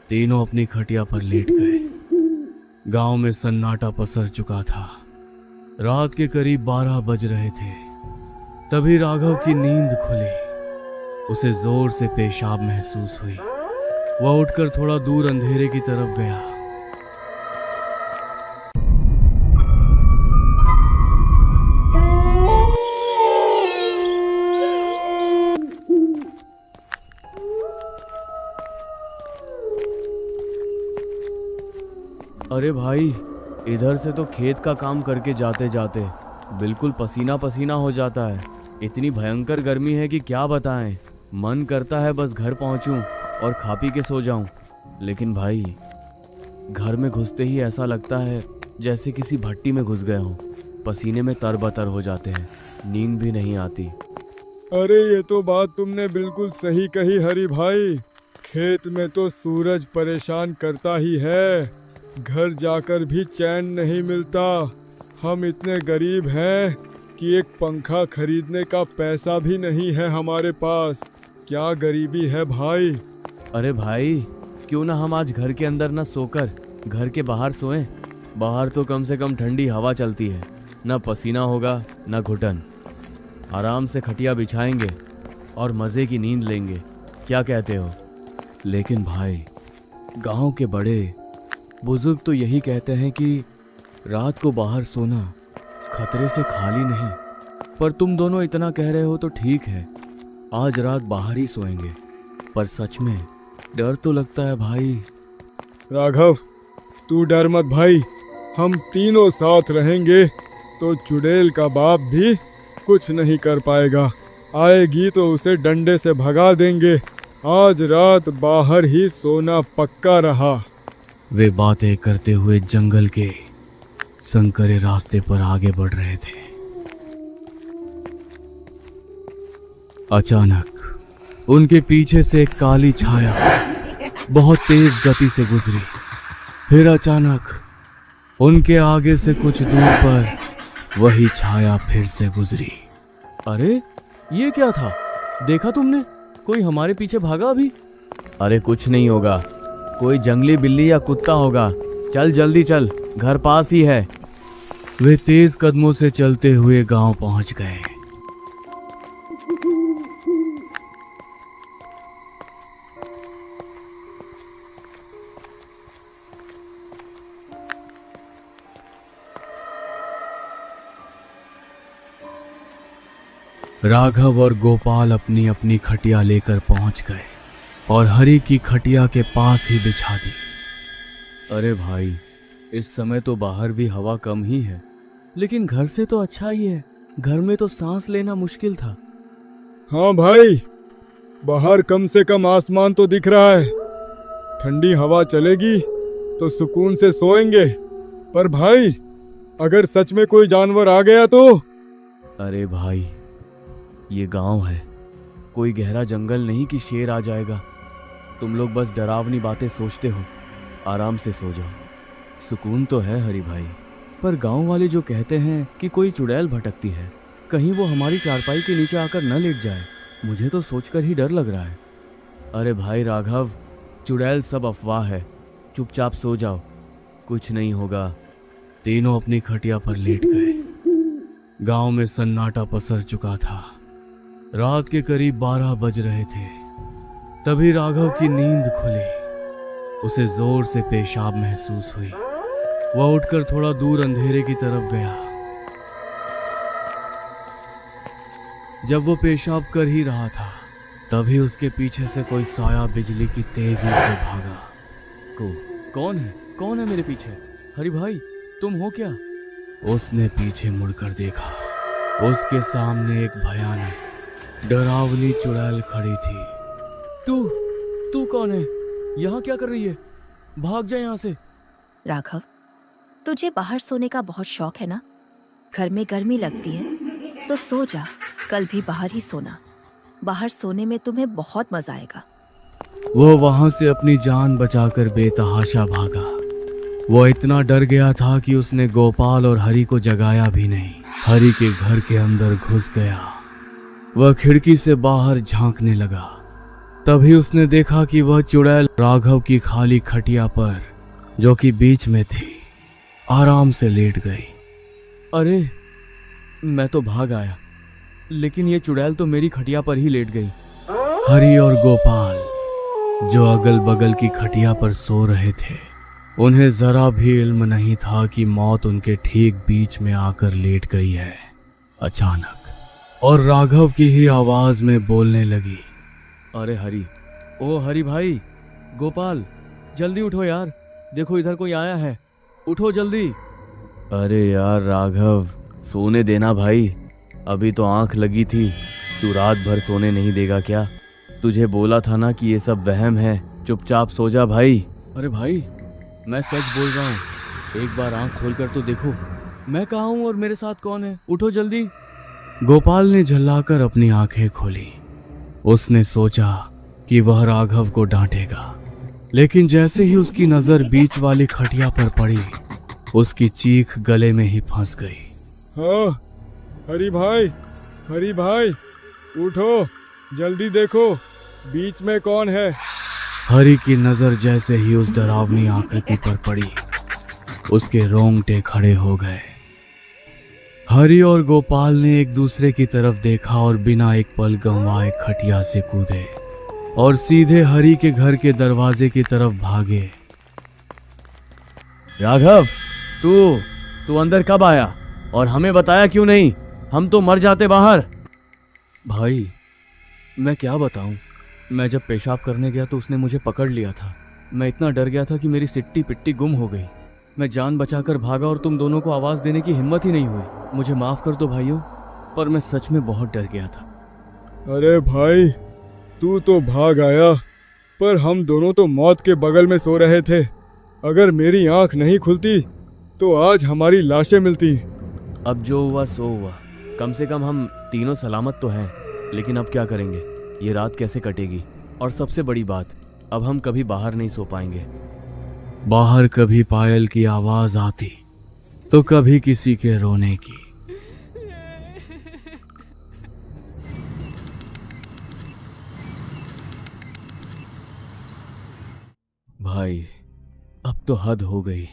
तीनों अपनी खटिया पर लेट गए। गांव में सन्नाटा पसर चुका था। रात के करीब 12 बज रहे थे। तभी राघव की नींद खुली। उसे जोर से पेशाब महसूस हुई। वह उठकर थोड़ा दूर अंधेरे की तरफ गया। अरे भाई, इधर से तो खेत का काम करके जाते जाते बिल्कुल पसीना पसीना हो जाता है। इतनी भयंकर गर्मी है कि क्या बताएं। मन करता है बस घर पहुंचूं और खा पी के सो जाऊं। लेकिन भाई, घर में घुसते ही ऐसा लगता है जैसे किसी भट्टी में घुस गए हों। पसीने में तरबतर हो जाते हैं, नींद भी नहीं आती। अरे ये तो बात तुमने बिल्कुल सही कही हरी भाई। खेत में तो सूरज परेशान करता ही है। घर जाकर भी चैन नहीं मिलता। हम इतने गरीब हैं कि एक पंखा खरीदने का पैसा भी नहीं है हमारे पास। क्या गरीबी है भाई। अरे भाई, क्यों ना हम आज घर के अंदर न सोकर घर के बाहर सोएं। बाहर तो कम से कम ठंडी हवा चलती है, न पसीना होगा न घुटन। आराम से खटिया बिछाएंगे और मज़े की नींद लेंगे। क्या कहते हो? लेकिन भाई, गांव के बड़े बुजुर्ग तो यही कहते हैं कि रात को बाहर सोना खतरे से खाली नहीं। पर तुम दोनों इतना कह रहे हो तो ठीक है, आज रात बाहर ही सोएंगे। पर सच में डर तो लगता है भाई। राघव, तू डर मत भाई। हम तीनों साथ रहेंगे तो चुड़ैल का बाप भी कुछ नहीं कर पाएगा। आएगी तो उसे डंडे से भगा देंगे। आज रात बाहर ही सोना पक्का रहा। वे बातें करते हुए जंगल के संकरे रास्ते पर आगे बढ़ रहे थे। अचानक उनके पीछे से एक काली छाया बहुत तेज गति से गुजरी। फिर अचानक उनके आगे से कुछ दूर पर वही छाया फिर से गुजरी। अरे, ये क्या था? देखा तुमने? कोई हमारे पीछे भागा अभी? अरे कुछ नहीं होगा, कोई जंगली बिल्ली या कुत्ता होगा। चल जल्दी चल, घर पास ही है। वे तेज कदमों से चलते हुए गांव पहुंच गए। राघव और गोपाल अपनी अपनी खटिया लेकर पहुंच गए और हरी की खटिया के पास ही बिछा दी। अरे भाई, इस समय तो बाहर भी हवा कम ही है, लेकिन घर से तो अच्छा ही है। घर में तो सांस लेना मुश्किल था। हाँ भाई, बाहर कम से कम आसमान तो दिख रहा है। ठंडी हवा चलेगी तो सुकून से सोएंगे। पर भाई, अगर सच में कोई जानवर आ गया तो? अरे भाई, ये गांव है, कोई गहरा जंगल नहीं कि शेर आ जाएगा। तुम लोग बस डरावनी बातें सोचते हो। आराम से सो जाओ। सुकून तो है हरी भाई, पर गांव वाले जो कहते हैं कि कोई चुड़ैल भटकती है, कहीं वो हमारी चारपाई के नीचे आकर न लेट जाए, मुझे तो सोचकर ही डर लग रहा है। अरे भाई राघव, चुड़ैल सब अफवाह है। चुपचाप सो जाओ, कुछ नहीं होगा। तीनों अपनी खटिया पर लेट गए। गांव में सन्नाटा पसर चुका था। रात के करीब 12 बज रहे थे। तभी राघव की नींद खुली। उसे जोर से पेशाब महसूस हुई। वह उठकर थोड़ा दूर अंधेरे की तरफ गया। जब वो पेशाब कर ही रहा था, तभी उसके पीछे से कोई साया बिजली की तेजी से भागा। कौन है मेरे पीछे? हरी भाई, तुम हो क्या? उसने पीछे मुड़कर देखा। उसके सामने एक भयानक डरावनी चुड़ैल खड़ी थी। तू कौन है? यहाँ क्या कर रही है? भाग जा यहाँ से। राघव, तुझे बाहर सोने का बहुत शौक है ना? घर में गर्मी लगती है तो सो जा। कल भी बाहर ही सोना। बाहर सोने में तुम्हें बहुत मजा आएगा। वो वहां से अपनी जान बचाकर बेतहाशा भागा। वो इतना डर गया था कि उसने गोपाल और हरी को जगाया भी नहीं। हरी के घर के अंदर घुस गया। वह खिड़की से बाहर झांकने लगा। तभी उसने देखा कि वह चुड़ैल राघव की खाली खटिया पर, जो कि बीच में थी, आराम से लेट गई। अरे, मैं तो भाग आया, लेकिन ये चुड़ैल तो मेरी खटिया पर ही लेट गई। हरि और गोपाल, जो अगल बगल की खटिया पर सो रहे थे, उन्हें जरा भी इल्म नहीं था कि मौत उनके ठीक बीच में आकर लेट गई है अचानक, और राघव की ही आवाज में बोलने लगी। अरे हरि, ओ हरि भाई, गोपाल, जल्दी उठो यार, देखो इधर कोई आया है, उठो जल्दी। अरे यार राघव, सोने देना भाई, अभी तो आंख लगी थी, तू रात भर सोने नहीं देगा क्या? तुझे बोला था ना कि ये सब वहम है, चुपचाप सो जा भाई। अरे भाई, मैं सच बोल रहा हूँ, एक बार आंख खोल कर तो देखो, मैं कहाँ हूँ और मेरे साथ कौन है, उठो जल्दी। गोपाल ने झल्लाकर अपनी आंखें खोली। उसने सोचा कि वह राघव को डांटेगा, लेकिन जैसे ही उसकी नजर बीच वाली खटिया पर पड़ी, उसकी चीख गले में ही फंस गई। हाँ, हरी भाई, उठो, जल्दी देखो, बीच में कौन है? हरि की नजर जैसे ही उस डरावनी आकृति पर पड़ी, उसके रोंगटे खड़े हो गए। हरि और गोपाल ने एक दूसरे की तरफ देखा और बिना एक पल गंवाए खटिया से कूदे और सीधे हरि के घर के दरवाजे की तरफ भागे। राघव, तू अंदर कब आया और हमें बताया क्यों नहीं? हम तो मर जाते बाहर। भाई, मैं क्या बताऊं, मैं जब पेशाब करने गया तो उसने मुझे पकड़ लिया था। मैं इतना डर गया था कि मेरी सिट्टी पिट्टी गुम हो गई। मैं जान बचाकर भागा और तुम दोनों को आवाज देने की हिम्मत ही नहीं हुई। मुझे माफ कर दो भाइयों, पर मैं सच में बहुत डर गया था। अरे भाई, तू तो भाग आया, पर हम दोनों तो मौत के बगल में सो रहे थे। अगर मेरी आंख नहीं खुलती तो आज हमारी लाशें मिलती। अब जो हुआ सो हुआ, कम से कम हम तीनों सलामत तो हैं। लेकिन अब क्या करेंगे, ये रात कैसे कटेगी? और सबसे बड़ी बात, अब हम कभी बाहर नहीं सो पाएंगे। बाहर कभी पायल की आवाज आती तो कभी किसी के रोने की। भाई, अब तो हद हो गई।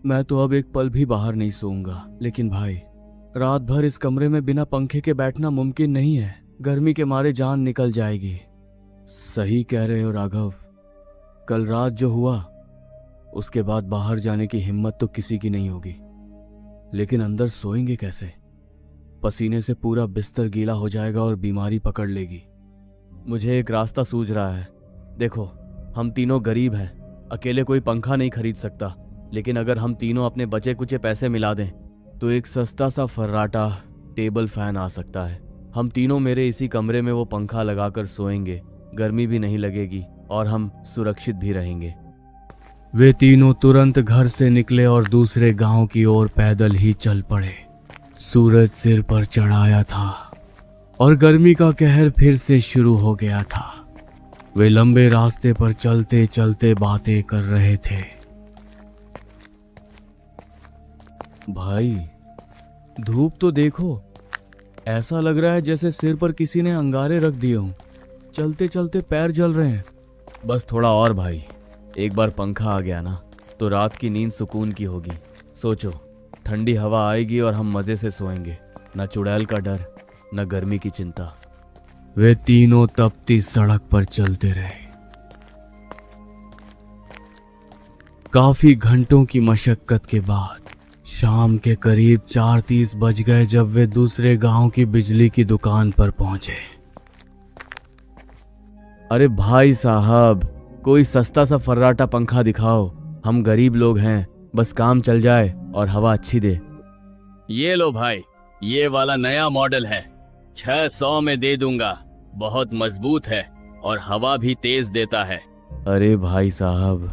मैं तो अब एक पल भी बाहर नहीं सोऊंगा। लेकिन भाई, रात भर इस कमरे में बिना पंखे के बैठना मुमकिन नहीं है। गर्मी के मारे जान निकल जाएगी। सही कह रहे हो राघव, कल रात जो हुआ उसके बाद बाहर जाने की हिम्मत तो किसी की नहीं होगी। लेकिन अंदर सोएंगे कैसे? पसीने से पूरा बिस्तर गीला हो जाएगा और बीमारी पकड़ लेगी। मुझे एक रास्ता सूझ रहा है। देखो, हम तीनों गरीब हैं, अकेले कोई पंखा नहीं खरीद सकता। लेकिन अगर हम तीनों अपने बचे कुचे पैसे मिला दें तो एक सस्ता सा फर्राटा टेबल फैन आ सकता है। हम तीनों मेरे इसी कमरे में वो पंखा लगाकर सोएंगे, गर्मी भी नहीं लगेगी और हम सुरक्षित भी रहेंगे। वे तीनों तुरंत घर से निकले और दूसरे गांव की ओर पैदल ही चल पड़े। सूरज सिर पर चढ़ाया था और गर्मी का कहर फिर से शुरू हो गया था। वे लंबे रास्ते पर चलते चलते बातें कर रहे थे। भाई, धूप तो देखो, ऐसा लग रहा है जैसे सिर पर किसी ने अंगारे रख दिए हों। चलते चलते पैर जल रहे हैं। बस थोड़ा और भाई, एक बार पंखा आ गया ना तो रात की नींद सुकून की होगी। सोचो, ठंडी हवा आएगी और हम मजे से सोएंगे, न चुड़ैल का डर, न गर्मी की चिंता। वे तीनों तपती सड़क पर चलते रहे। काफी घंटों की मशक्कत के बाद शाम के करीब 4:30 बज गए जब वे दूसरे गांव की बिजली की दुकान पर पहुंचे। अरे भाई साहब, कोई सस्ता सा फर्राटा पंखा दिखाओ। हम गरीब लोग हैं, बस काम चल जाए और हवा अच्छी दे। ये लो भाई, ये वाला नया मॉडल है, 600 में दे दूंगा। बहुत मजबूत है और हवा भी तेज देता है। अरे भाई साहब,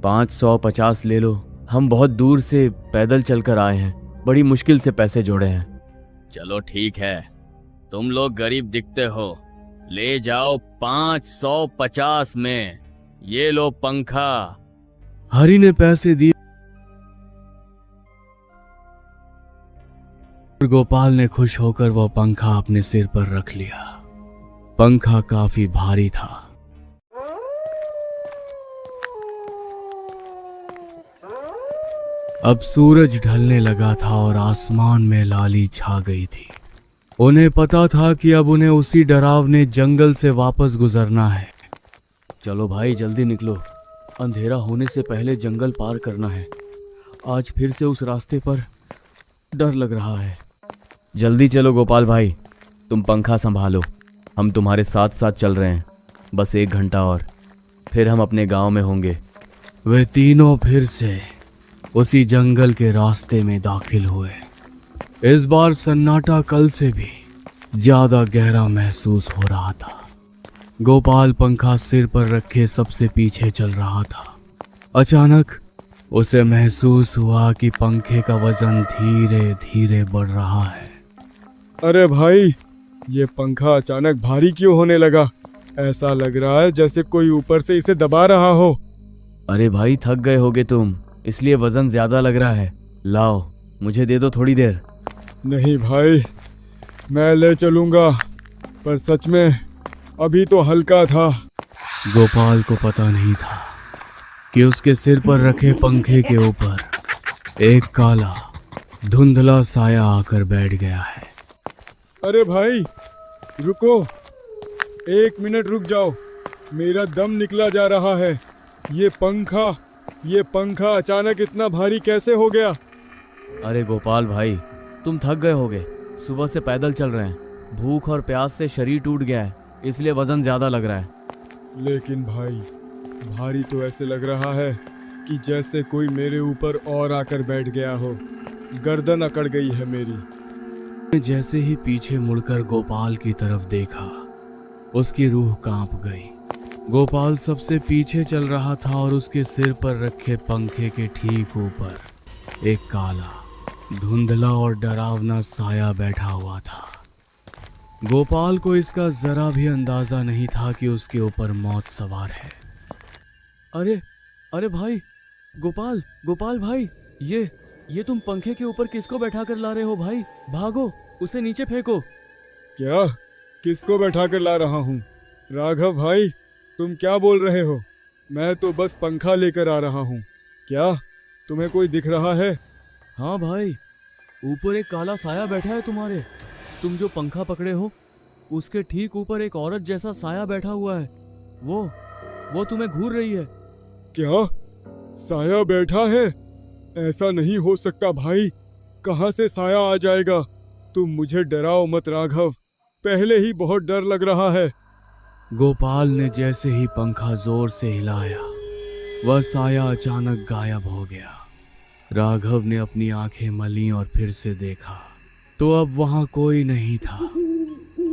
550 ले लो। हम बहुत दूर से पैदल चलकर आए हैं, बड़ी मुश्किल से पैसे जोड़े हैं। चलो ठीक है, तुम लोग गरीब दिखते हो, ले जाओ 550 में। ये लो पंखा। हरि ने पैसे दिए। गोपाल ने खुश होकर वह पंखा अपने सिर पर रख लिया। पंखा काफी भारी था अब सूरज ढलने लगा था और आसमान में लाली छा गई थी। उन्हें पता था कि अब उन्हें उसी डरावने जंगल से वापस गुजरना है। चलो भाई जल्दी निकलो, अंधेरा होने से पहले जंगल पार करना है। आज फिर से उस रास्ते पर डर लग रहा है। जल्दी चलो गोपाल भाई, तुम पंखा संभालो, हम तुम्हारे साथ साथ चल रहे हैं। बस 1 घंटा और, फिर हम अपने गांव में होंगे। वे तीनों फिर से उसी जंगल के रास्ते में दाखिल हुए। इस बार सन्नाटा कल से भी ज्यादा गहरा महसूस हो रहा था। गोपाल पंखा सिर पर रखे सबसे पीछे चल रहा था। अचानक उसे महसूस हुआ कि पंखे का वजन धीरे धीरे बढ़ रहा है। अरे भाई, ये पंखा अचानक भारी क्यों होने लगा? ऐसा लग रहा है जैसे कोई ऊपर से इसे दबा रहा हो। अरे भाई थक गए होगे तुम, इसलिए वजन ज्यादा लग रहा है। लाओ मुझे दे दो थोड़ी देर। नहीं भाई, मैं ले चलूंगा, पर सच में अभी तो हल्का था। गोपाल को पता नहीं था कि उसके सिर पर रखे पंखे के ऊपर एक काला धुंधला साया आकर बैठ गया है। अरे भाई रुको, 1 मिनट रुक जाओ, मेरा दम निकला जा रहा है। ये पंखा अचानक इतना भारी कैसे हो गया? अरे गोपाल भाई, तुम थक गए होगे, सुबह से पैदल चल रहे हैं। भूख और प्यास से शरीर टूट गया है, इसलिए वजन ज्यादा लग रहा है। लेकिन भाई, भारी तो ऐसे लग रहा है कि जैसे कोई मेरे ऊपर और आकर बैठ गया हो। गर्दन अकड़ गई है मेरी। जैसे ही पीछे मुड़कर गोपाल की तरफ देखा, उसकी रूह कांप गई। गोपाल सबसे पीछे चल रहा था और उसके सिर पर रखे पंखे के ठीक ऊपर एक काला, धुंधला और डरावना साया बैठा हुआ था। गोपाल को इसका जरा भी अंदाजा नहीं था कि उसके ऊपर मौत सवार है। अरे भाई, गोपाल भाई, ये तुम पंखे के ऊपर किसको बैठा कर ला रहे हो भाई? भागो, उसे नीचे फेंको। क्या? किसको बैठा कर ला रहा हूँ? राघव भाई, तुम क्या बोल रहे हो? मैं तो बस पंखा लेकर आ रहा हूँ। क्या तुम्हें कोई दिख रहा है? हाँ भाई, ऊपर एक काला साया बैठा है तुम्हारे। तुम जो पंखा पकड़े हो, उसके ठीक ऊपर एक औरत जैसा साया बैठा हुआ है। वो तुम्हें घूर रही है। क्या? साया बैठा है? ऐसा नहीं हो सकता भाई, कहाँ से साया आ जाएगा? तुम मुझे डराओ मत राघव, पहले ही बहुत डर लग रहा है। गोपाल ने जैसे ही पंखा जोर से हिलाया, वह साया अचानक गायब हो गया। राघव ने अपनी आंखें मली और फिर से देखा तो अब वहां कोई नहीं था।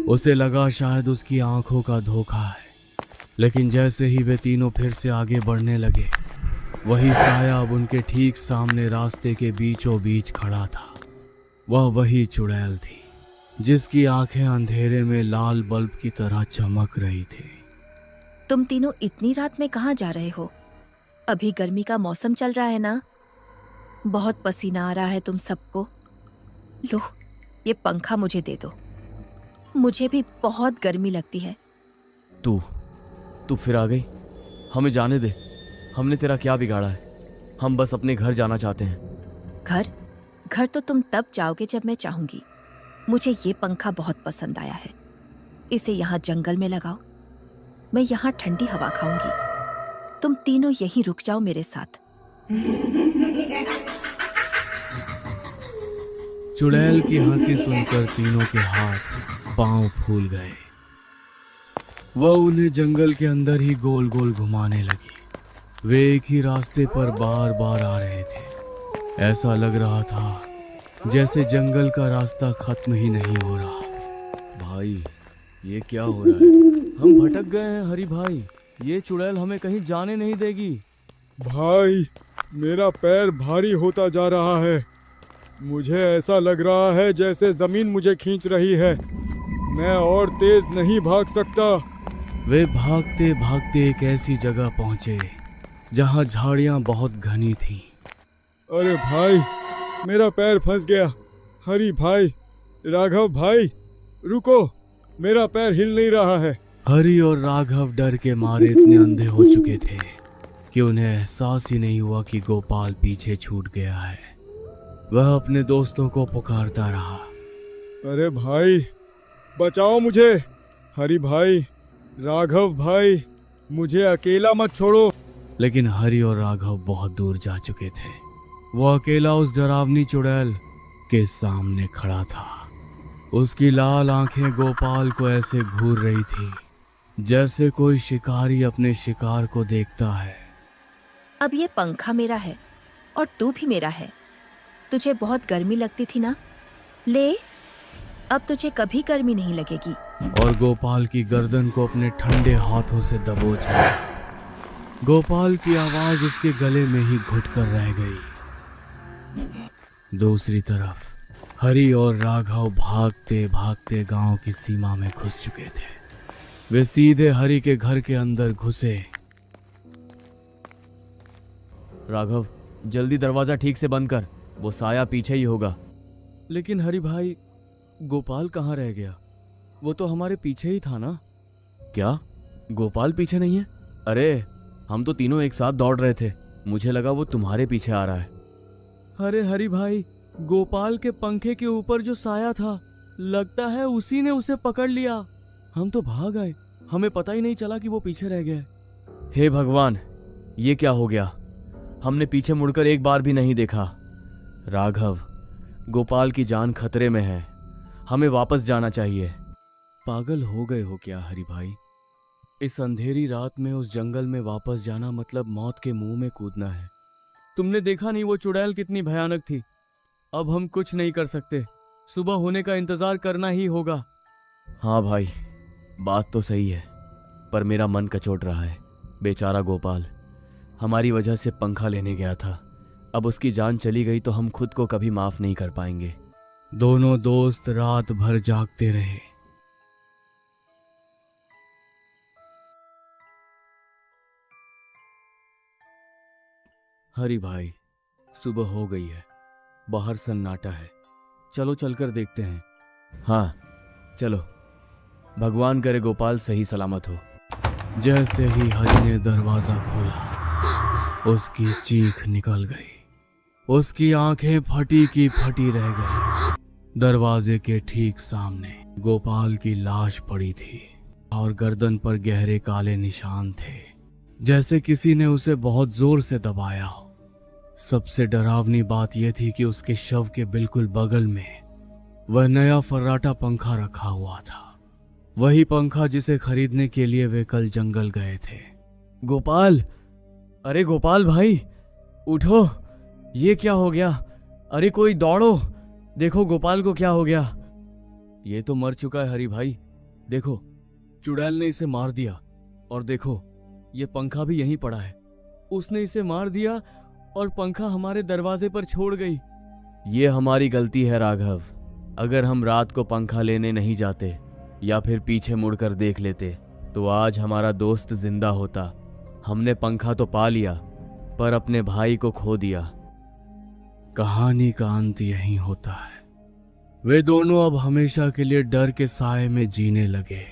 उसे लगा शायद उसकी आंखों का धोखा है, लेकिन जैसे ही वे तीनों फिर से आगे बढ़ने लगे, वही साया अब उनके ठीक सामने रास्ते के बीचों बीच खड़ा था। वह वही चुड़ैल थी जिसकी आंखें अंधेरे में लाल बल्ब की तरह चमक रही थी। तुम तीनों इतनी रात में कहाँ जा रहे हो? अभी गर्मी का मौसम चल रहा है ना, बहुत पसीना आ रहा है तुम सबको। लो, ये पंखा मुझे दे दो, मुझे भी बहुत गर्मी लगती है। तू फिर आ गई, हमें जाने दे। हमने तेरा क्या बिगाड़ा है? हम बस अपने घर जाना चाहते हैं। घर तो तुम तब जाओगे जब मैं चाहूंगी। मुझे ये पंखा बहुत पसंद आया है, इसे यहाँ जंगल में लगाओ, मैं यहाँ ठंडी हवा खाऊंगी। तुम तीनों यहीं रुक जाओ मेरे साथ। चुड़ैल की हंसी सुनकर तीनों के हाथ पांव फूल गए। वह उन्हें जंगल के अंदर ही गोल गोल घुमाने लगी। वे एक ही रास्ते पर बार बार आ रहे थे। ऐसा लग रहा था जैसे जंगल का रास्ता खत्म ही नहीं हो रहा। भाई, ये क्या हो रहा है? हम भटक गए हैं हरी भाई, ये चुड़ैल हमें कहीं जाने नहीं देगी। भाई, मेरा पैर भारी होता जा रहा है। मुझे ऐसा लग रहा है जैसे जमीन मुझे खींच रही है। मैं और तेज नहीं भाग सकता। वे भागते भागते एक ऐसी जगह पहुंचे जहां झाड़ियां बहुत घनी थीं। अरे भाई, मेरा पैर फंस गया। हरी भाई, राघव भाई, रुको, मेरा पैर हिल नहीं रहा है। हरी और राघव डर के मारे इतने अंधे हो चुके थे कि उन्हें एहसास ही नहीं हुआ कि गोपाल पीछे छूट गया है। वह अपने दोस्तों को पुकारता रहा। अरे भाई, बचाओ मुझे। हरि भाई, राघव भाई, मुझे अकेला मत छोड़ो। लेकिन हरि और राघव बहुत दूर जा चुके थे। वो अकेला उस डरावनी चुड़ैल के सामने खड़ा था। उसकी लाल आंखें गोपाल को ऐसे घूर रही थी जैसे कोई शिकारी अपने शिकार को देखता है। अब ये पंखा मेरा है और तू भी मेरा है। तुझे बहुत गर्मी लगती थी ना, ले, अब तुझे कभी गर्मी नहीं लगेगी। और गोपाल की गर्दन को अपने ठंडे हाथों से दबोच लिया। गोपाल की आवाज उसके गले में ही घुटकर रह गई। दूसरी तरफ हरि और राघव भागते भागते गांव की सीमा में घुस चुके थे। वे सीधे हरि के घर के अंदर घुसे। राघव, जल्दी दरवाजा ठीक से बंद कर, वो साया पीछे ही होगा। लेकिन हरि भाई, गोपाल कहाँ रह गया? वो तो हमारे पीछे ही था ना। क्या गोपाल पीछे नहीं है? अरे हम तो तीनों एक साथ दौड़ रहे थे, मुझे लगा वो तुम्हारे पीछे आ रहा है। अरे हरि भाई, गोपाल के पंखे के ऊपर जो साया था, लगता है उसी ने उसे पकड़ लिया। हम तो भाग आए, हमें पता ही नहीं चला कि वो पीछे रह गए। हे भगवान, ये क्या हो गया? हमने पीछे मुड़कर एक बार भी नहीं देखा। राघव, गोपाल की जान खतरे में है, हमें वापस जाना चाहिए। पागल हो गए हो क्या हरि भाई? इस अंधेरी रात में उस जंगल में वापस जाना मतलब मौत के मुंह में कूदना है। तुमने देखा नहीं वो चुड़ैल कितनी भयानक थी। अब हम कुछ नहीं कर सकते, सुबह होने का इंतजार करना ही होगा। हाँ भाई, बात तो सही है, पर मेरा मन कचोट रहा है। बेचारा गोपाल हमारी वजह से पंखा लेने गया था, अब उसकी जान चली गई तो हम खुद को कभी माफ नहीं कर पाएंगे। दोनों दोस्त रात भर जागते रहे। हरि भाई, सुबह हो गई है, बाहर सन्नाटा है, चलो चलकर देखते हैं। हाँ चलो, भगवान करे गोपाल सही सलामत हो। जैसे ही हरि ने दरवाजा खोला, उसकी चीख निकल गई। उसकी आंखें फटी की फटी रह गई। दरवाजे के ठीक सामने गोपाल की लाश पड़ी थी और गर्दन पर गहरे काले निशान थे, जैसे किसी ने उसे बहुत जोर से दबाया हो। सबसे डरावनी बात यह थी कि उसके शव के बिल्कुल बगल में वह नया फर्राटा पंखा रखा हुआ था। वही पंखा जिसे खरीदने के लिए वे कल जंगल गए थे। गोपाल, अरे गोपाल भाई, उठो, ये क्या हो गया? अरे कोई दौड़ो, देखो गोपाल को क्या हो गया। ये तो मर चुका है हरि भाई, देखो चुड़ैल ने इसे मार दिया। और देखो ये पंखा भी यहीं पड़ा है, उसने इसे मार दिया और पंखा हमारे दरवाजे पर छोड़ गई। ये हमारी गलती है राघव। अगर हम रात को पंखा लेने नहीं जाते या फिर पीछे मुड़कर देख लेते तो आज हमारा दोस्त जिंदा होता। हमने पंखा तो पा लिया पर अपने भाई को खो दिया। कहानी का अंत यहीं होता है। वे दोनों अब हमेशा के लिए डर के साए में जीने लगे।